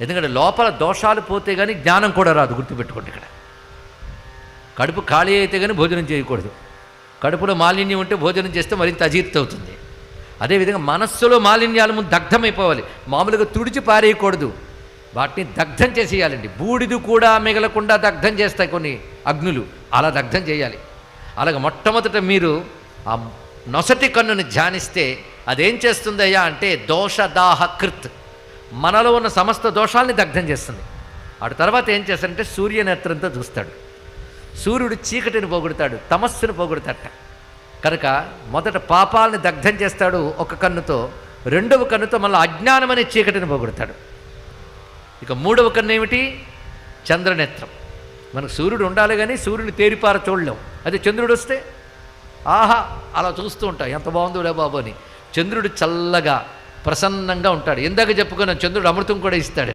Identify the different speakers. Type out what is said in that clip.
Speaker 1: ఎందుకంటే లోపల దోషాలు పోతే కానీ జ్ఞానం కూడా రాదు. గుర్తుపెట్టుకోండి, ఇక్కడ కడుపు ఖాళీ అయితే కానీ భోజనం చేయకూడదు. కడుపులో మాలిన్యం ఉంటే భోజనం చేస్తే మరింత అజీర్తి అవుతుంది. అదేవిధంగా మనస్సులో మాలిన్యాలు ముందు దగ్ధమైపోవాలి. మామూలుగా తుడిచి పారేయకూడదు, వాటిని దగ్ధం చేసేయాలండి. బూడిది కూడా మిగలకుండా దగ్ధం చేస్తాయి కొన్ని అగ్నులు, అలా దగ్ధం చేయాలి. అలాగే మొట్టమొదట మీరు ఆ నొసటి కన్నుని ధ్యానిస్తే అదేం చేస్తుందయ్యా అంటే దోషదాహ కృత్, మనలో ఉన్న సమస్త దోషాలని దగ్ధం చేస్తుంది. ఆడు తర్వాత ఏం చేస్తాడంటే సూర్యనేత్రంతో చూస్తాడు. సూర్యుడు చీకటిని పోగొడతాడు, తమస్సును పోగొడతాడట. కనుక మొదట పాపాలని దగ్ధం చేస్తాడు ఒక కన్నుతో, రెండవ కన్నుతో మళ్ళీ అజ్ఞానం అనే చీకటిని పోగొడతాడు. ఇక మూడవ కన్ను ఏమిటి? చంద్రనేత్రం. మనకు సూర్యుడు ఉండాలి కానీ సూర్యుని తేరిపార చూడలేం. అదే చంద్రుడు వస్తే ఆహా అలా చూస్తూ ఉంటాం, ఎంత బాగుందో రే బాబు అని. చంద్రుడు చల్లగా ప్రసన్నంగా ఉంటాడు. ఇందాక చెప్పుకున్నాం, చంద్రుడు అమృతం కూడా ఇస్తాడు.